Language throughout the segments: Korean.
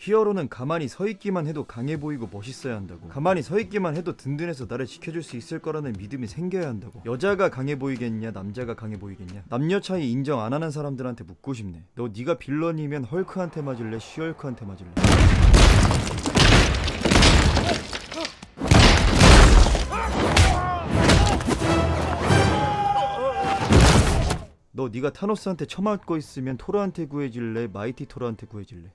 히어로는 가만히 서있기만 해도 강해 보이고 멋있어야 한다고. 가만히 서있기만 해도 든든해서 나를 지켜줄 수 있을 거라는 믿음이 생겨야 한다고. 여자가 강해 보이겠냐 남자가 강해 보이겠냐. 남녀 차이 인정 안 하는 사람들한테 묻고 싶네. 너 네가 빌런이면 헐크한테 맞을래 시헐크한테 맞을래? 너 네가 타노스한테 처맞고 있으면 토르한테 구해질래 마이티 토르한테 구해질래?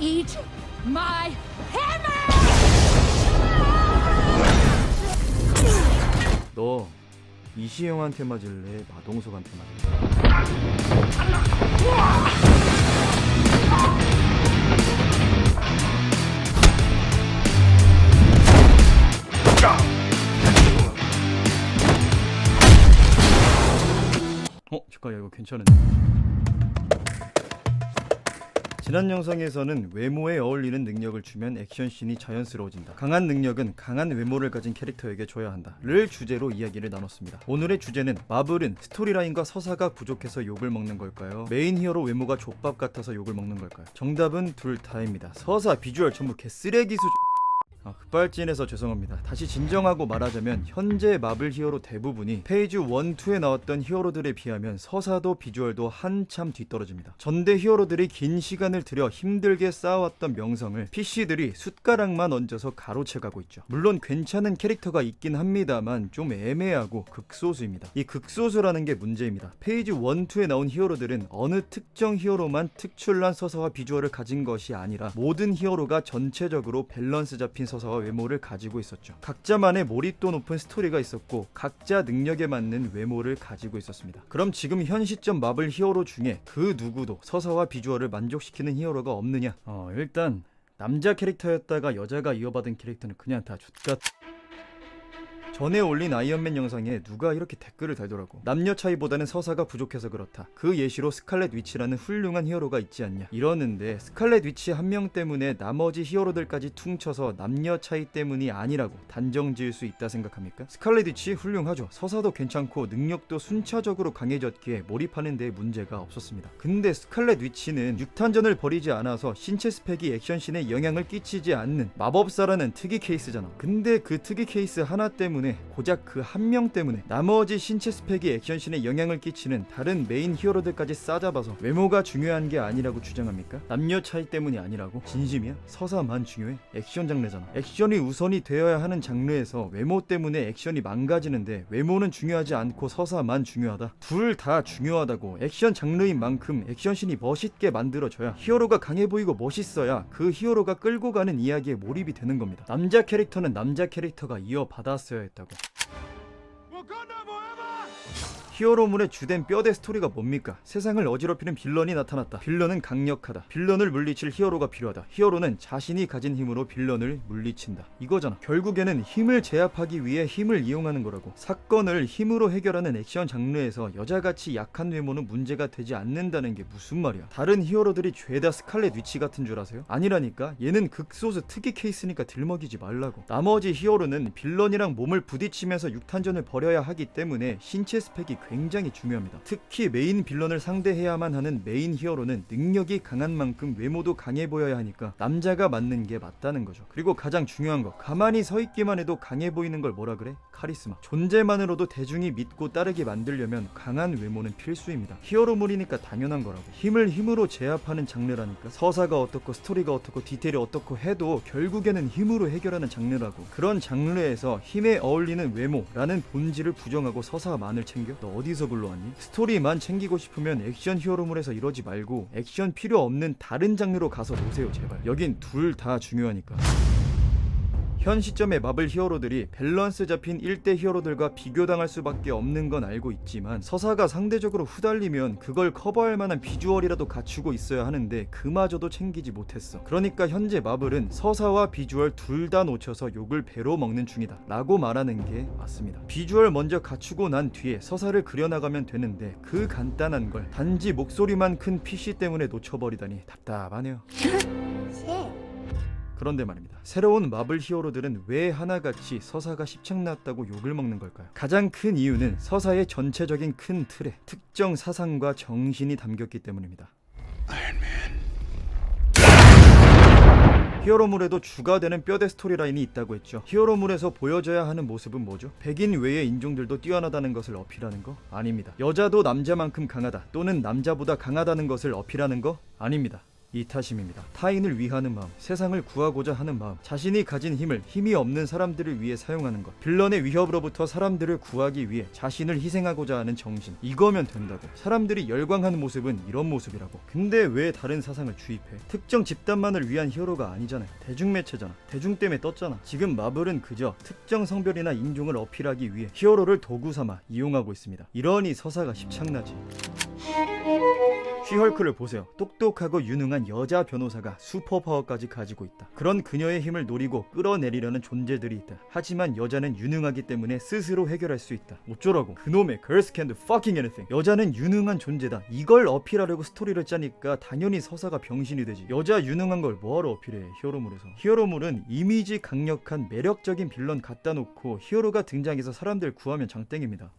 Eat my hammer! 너 이시영한테 맞을래 마동석한테 맞을래? 잠깐 야 이거 괜찮은데? 지난 영상에서는 외모에 어울리는 능력을 주면 액션씬이 자연스러워진다. 강한 능력은 강한 외모를 가진 캐릭터에게 줘야 한다 를 주제로 이야기를 나눴습니다. 오늘의 주제는 마블은 스토리라인과 서사가 부족해서 욕을 먹는 걸까요? 메인 히어로 외모가 족밥 같아서 욕을 먹는 걸까요? 정답은 둘 다입니다. 서사, 비주얼 전부 개쓰레기 수준. 급발진해서 죄송합니다. 다시 진정하고 말하자면 현재 마블 히어로 대부분이 페이지 1, 2에 나왔던 히어로들에 비하면 서사도 비주얼도 한참 뒤떨어집니다. 전대 히어로들이 긴 시간을 들여 힘들게 쌓아왔던 명성을 PC들이 숟가락만 얹어서 가로채가고 있죠. 물론 괜찮은 캐릭터가 있긴 합니다만 좀 애매하고 극소수입니다. 이 극소수라는 게 문제입니다. 페이지 1, 2에 나온 히어로들은 어느 특정 히어로만 특출난 서사와 비주얼을 가진 것이 아니라 모든 히어로가 전체적으로 밸런스 잡힌 서사와 외모를 가지고 있었죠. 각자만의 몰입도 높은 스토리가 있었고 각자 능력에 맞는 외모를 가지고 있었습니다. 그럼 지금 현 시점 마블 히어로 중에 그 누구도 서사와 비주얼을 만족시키는 히어로가 없느냐? 일단 남자 캐릭터였다가 여자가 이어받은 캐릭터는 그냥 다 족같. 전에 올린 아이언맨 영상에 누가 이렇게 댓글을 달더라고. 남녀 차이보다는 서사가 부족해서 그렇다. 그 예시로 스칼렛 위치라는 훌륭한 히어로가 있지 않냐 이러는데 스칼렛 위치 한 명 때문에 나머지 히어로들까지 퉁쳐서 남녀 차이 때문이 아니라고 단정 지을 수 있다 생각합니까? 스칼렛 위치 훌륭하죠. 서사도 괜찮고 능력도 순차적으로 강해졌기에 몰입하는 데 문제가 없었습니다. 근데 스칼렛 위치는 육탄전을 벌이지 않아서 신체 스펙이 액션씬에 영향을 끼치지 않는 마법사라는 특이 케이스잖아. 근데 그 특이 케이스 하나 때문에 고작 그 한 명 때문에 나머지 신체 스펙이 액션씬에 영향을 끼치는 다른 메인 히어로들까지 싸잡아서 외모가 중요한 게 아니라고 주장합니까? 남녀 차이 때문이 아니라고? 진심이야? 서사만 중요해? 액션 장르잖아. 액션이 우선이 되어야 하는 장르에서 외모 때문에 액션이 망가지는데 외모는 중요하지 않고 서사만 중요하다? 둘 다 중요하다고. 액션 장르인 만큼 액션씬이 멋있게 만들어져야 히어로가 강해 보이고 멋있어야 그 히어로가 끌고 가는 이야기에 몰입이 되는 겁니다. 남자 캐릭터는 남자 캐릭터가 이어받았어야 했다고. 히어로물의 주된 뼈대 스토리가 뭡니까? 세상을 어지럽히는 빌런이 나타났다. 빌런은 강력하다. 빌런을 물리칠 히어로가 필요하다. 히어로는 자신이 가진 힘으로 빌런을 물리친다. 이거잖아. 결국에는 힘을 제압하기 위해 힘을 이용하는 거라고. 사건을 힘으로 해결하는 액션 장르에서 여자같이 약한 외모는 문제가 되지 않는다는 게 무슨 말이야. 다른 히어로들이 죄다 스칼렛 위치 같은 줄 아세요? 아니라니까. 얘는 극소수 특이 케이스니까 들먹이지 말라고. 나머지 히어로는 빌런이랑 몸을 부딪히면서 육탄전을 벌여야 하기 때문에 신체 스펙이 굉장히 중요합니다. 특히 메인 빌런을 상대해야만 하는 메인 히어로는 능력이 강한 만큼 외모도 강해 보여야 하니까 남자가 맞는 게 맞다는 거죠. 그리고 가장 중요한 거, 가만히 서 있기만 해도 강해 보이는 걸 뭐라 그래? 카리스마. 존재만으로도 대중이 믿고 따르게 만들려면 강한 외모는 필수입니다. 히어로물이니까 당연한 거라고. 힘을 힘으로 제압하는 장르라니까. 서사가 어떻고 스토리가 어떻고 디테일이 어떻고 해도 결국에는 힘으로 해결하는 장르라고. 그런 장르에서 힘에 어울리는 외모라는 본질을 부정하고 서사만을 챙겨? 너 어디서 굴러왔니? 스토리만 챙기고 싶으면 액션 히어로물에서 이러지 말고 액션 필요 없는 다른 장르로 가서 노세요 제발. 여긴 둘 다 중요하니까. 현 시점의 마블 히어로들이 밸런스 잡힌 1대 히어로들과 비교당할 수밖에 없는 건 알고 있지만 서사가 상대적으로 후달리면 그걸 커버할 만한 비주얼이라도 갖추고 있어야 하는데 그마저도 챙기지 못했어. 그러니까 현재 마블은 서사와 비주얼 둘 다 놓쳐서 욕을 배로 먹는 중이다 라고 말하는 게 맞습니다. 비주얼 먼저 갖추고 난 뒤에 서사를 그려나가면 되는데 그 간단한 걸 단지 목소리만 큰 PC 때문에 놓쳐버리다니 답답하네요. 그런데 말입니다. 새로운 마블 히어로들은 왜 하나같이 서사가 십창났다고 욕을 먹는 걸까요? 가장 큰 이유는 서사의 전체적인 큰 틀에 특정 사상과 정신이 담겼기 때문입니다. 히어로물에도 주가 되는 뼈대 스토리라인이 있다고 했죠. 히어로물에서 보여줘야 하는 모습은 뭐죠? 백인 외의 인종들도 뛰어나다는 것을 어필하는 거? 아닙니다. 여자도 남자만큼 강하다 또는 남자보다 강하다는 것을 어필하는 거? 아닙니다. 이타심입니다. 타인을 위하는 마음, 세상을 구하고자 하는 마음, 자신이 가진 힘을 힘이 없는 사람들을 위해 사용하는 것, 빌런의 위협으로부터 사람들을 구하기 위해 자신을 희생하고자 하는 정신, 이거면 된다고. 사람들이 열광하는 모습은 이런 모습이라고. 근데 왜 다른 사상을 주입해? 특정 집단만을 위한 히어로가 아니잖아요. 대중매체잖아. 대중 때문에 떴잖아. 지금 마블은 그저 특정 성별이나 인종을 어필하기 위해 히어로를 도구 삼아 이용하고 있습니다. 이러니 서사가 십창나지. 쉬헐크를 보세요. 똑똑하고 유능한 여자 변호사가 슈퍼파워까지 가지고 있다. 그런 그녀의 힘을 노리고 끌어내리려는 존재들이 있다. 하지만 여자는 유능하기 때문에 스스로 해결할 수 있다. 어쩌라고? 그놈의 girls can do fucking anything. 여자는 유능한 존재다. 이걸 어필하려고 스토리를 짜니까 당연히 서사가 병신이 되지. 여자 유능한 걸 뭐하러 어필해? 히어로물에서. 히어로물은 이미지 강력한 매력적인 빌런 갖다 놓고 히어로가 등장해서 사람들 구하면 장땡입니다.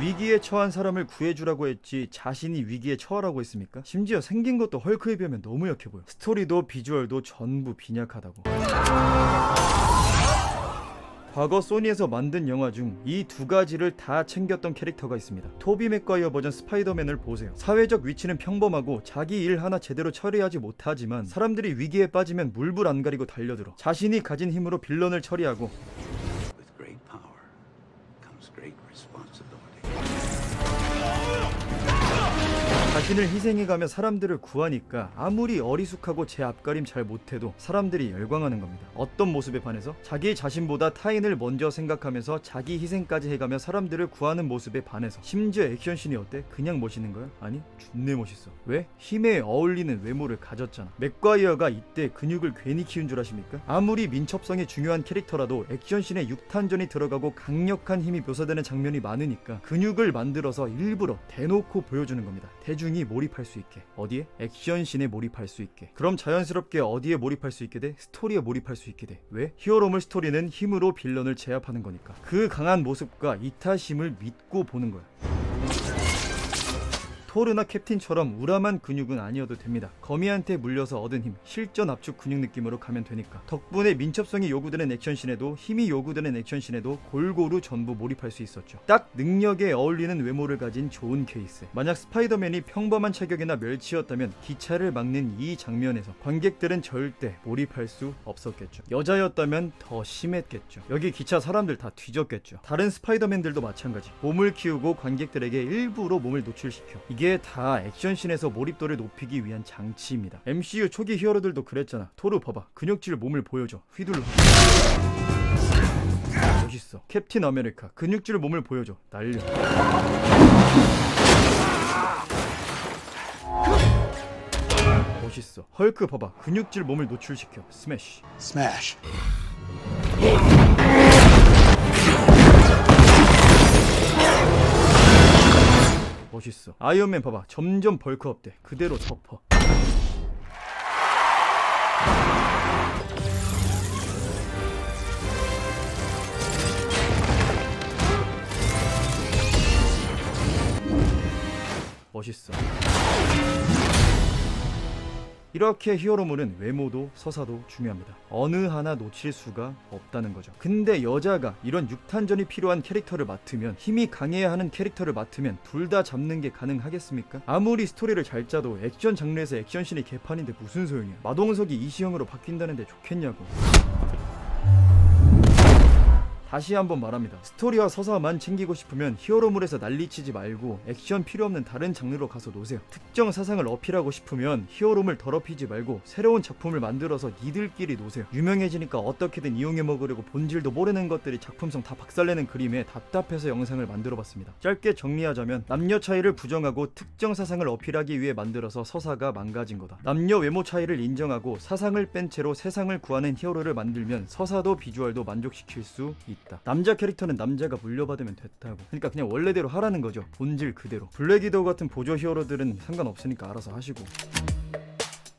위기에 처한 사람을 구해주라고 했지 자신이 위기에 처하라고 했습니까? 심지어 생긴 것도 헐크에 비하면 너무 약해 보여. 스토리도 비주얼도 전부 빈약하다고. 과거 소니에서 만든 영화 중 이 두 가지를 다 챙겼던 캐릭터가 있습니다. 토비 맥과이어 버전 스파이더맨을 보세요. 사회적 위치는 평범하고 자기 일 하나 제대로 처리하지 못하지만 사람들이 위기에 빠지면 물불 안 가리고 달려들어. 자신이 가진 힘으로 빌런을 처리하고 With great power comes great responsibility. 자신을 희생해가며 사람들을 구하니까 아무리 어리숙하고 제 앞가림 잘 못해도 사람들이 열광하는 겁니다. 어떤 모습에 반해서? 자기 자신보다 타인을 먼저 생각하면서 자기 희생까지 해가며 사람들을 구하는 모습에 반해서. 심지어 액션씬이 어때? 그냥 멋있는 거야? 아니, 존내 멋있어. 왜? 힘에 어울리는 외모를 가졌잖아. 맥과이어가 이때 근육을 괜히 키운 줄 아십니까? 아무리 민첩성이 중요한 캐릭터라도 액션씬에 육탄전이 들어가고 강력한 힘이 묘사되는 장면이 많으니까 근육을 만들어서 일부러 대놓고 보여주는 겁니다. 대중이 몰입할 수 있게. 어디에? 액션씬에 몰입할 수 있게. 그럼 자연스럽게 어디에 몰입할 수 있게 돼? 스토리에 몰입할 수 있게 돼. 왜? 히어로물 스토리는 힘으로 빌런을 제압하는 거니까. 그 강한 모습과 이타심을 믿고 보는 거야. 토르나 캡틴처럼 우람한 근육은 아니어도 됩니다. 거미한테 물려서 얻은 힘, 실전 압축 근육 느낌으로 가면 되니까. 덕분에 민첩성이 요구되는 액션씬에도 힘이 요구되는 액션씬에도 골고루 전부 몰입할 수 있었죠. 딱 능력에 어울리는 외모를 가진 좋은 케이스. 만약 스파이더맨이 평범한 체격이나 멸치였다면 기차를 막는 이 장면에서 관객들은 절대 몰입할 수 없었겠죠. 여자였다면 더 심했겠죠. 여기 기차 사람들 다 뒤졌겠죠. 다른 스파이더맨들도 마찬가지. 몸을 키우고 관객들에게 일부러 몸을 노출시켜. 이게 다 액션씬에서 몰입도를 높이기 위한 장치입니다. MCU 초기 히어로들도 그랬잖아. 토르 봐봐. 근육질 몸을 보여줘. 휘둘러. 멋있어. 캡틴 아메리카. 근육질 몸을 보여줘. 날려. 멋있어. 헐크 봐봐. 근육질 몸을 노출시켜. 스매시. Smash. 멋있어. 아이언맨 봐봐. 점점 벌크업 돼. 그대로 덮어. 멋있어. 이렇게 히어로물은 외모도 서사도 중요합니다. 어느 하나 놓칠 수가 없다는 거죠. 근데 여자가 이런 육탄전이 필요한 캐릭터를 맡으면, 힘이 강해야 하는 캐릭터를 맡으면 둘 다 잡는 게 가능하겠습니까? 아무리 스토리를 잘 짜도 액션 장르에서 액션씬이 개판인데 무슨 소용이야. 마동석이 이시영으로 바뀐다는데 좋겠냐고. 다시 한번 말합니다. 스토리와 서사만 챙기고 싶으면 히어로물에서 난리치지 말고 액션 필요 없는 다른 장르로 가서 노세요. 특정 사상을 어필하고 싶으면 히어로물 더럽히지 말고 새로운 작품을 만들어서 니들끼리 노세요. 유명해지니까 어떻게든 이용해 먹으려고 본질도 모르는 것들이 작품성 다 박살내는 그림에 답답해서 영상을 만들어봤습니다. 짧게 정리하자면 남녀 차이를 부정하고 특정 사상을 어필하기 위해 만들어서 서사가 망가진 거다. 남녀 외모 차이를 인정하고 사상을 뺀 채로 세상을 구하는 히어로를 만들면 서사도 비주얼도 만족시킬 수 있다. 남자 캐릭터는 남자가 물려받으면 됐다고. 그러니까 그냥 원래대로 하라는 거죠. 본질 그대로. 블랙 위도우 같은 보조 히어로들은 상관없으니까 알아서 하시고.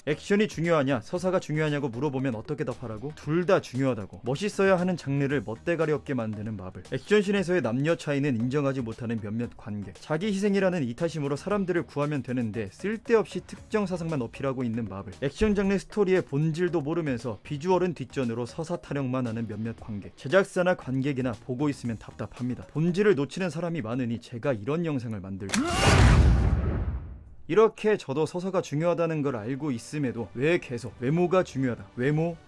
액션이 중요하냐 서사가 중요하냐고 물어보면 어떻게 답하라고? 둘 다 중요하다고. 멋있어야 하는 장르를 멋대가리 없게 만드는 마블. 액션씬에서의 남녀 차이는 인정하지 못하는 몇몇 관계. 자기 희생이라는 이타심으로 사람들을 구하면 되는데 쓸데없이 특정 사상만 어필하고 있는 마블. 액션 장르 스토리의 본질도 모르면서 비주얼은 뒷전으로 서사 타령만 하는 몇몇 관계. 제작사나 관객이나 보고 있으면 답답합니다. 본질을 놓치는 사람이 많으니 제가 이런 영상을 만들고 이렇게 저도 서사가 중요하다는 걸 알고 있음에도 왜 계속 외모가 중요하다 외모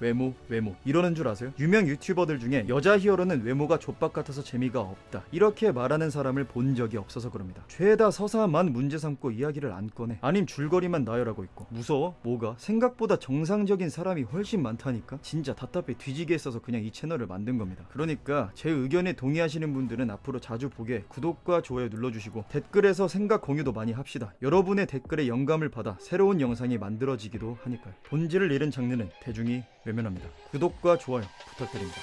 이러는 줄 아세요? 유명 유튜버들 중에 여자 히어로는 외모가 족박 같아서 재미가 없다 이렇게 말하는 사람을 본 적이 없어서 그럽니다. 죄다 서사만 문제 삼고 이야기를 안 꺼내. 아님 줄거리만 나열하고 있고. 무서워? 뭐가? 생각보다 정상적인 사람이 훨씬 많다니까? 진짜 답답해 뒤지게 있어서 그냥 이 채널을 만든 겁니다. 그러니까 제 의견에 동의하시는 분들은 앞으로 자주 보게 구독과 좋아요 눌러주시고 댓글에서 생각 공유도 많이 합시다. 여러분의 댓글에 영감을 받아 새로운 영상이 만들어지기도 하니까요. 본질을 잃은 장르는 대중이 외면합니다. 구독과 좋아요 부탁드립니다.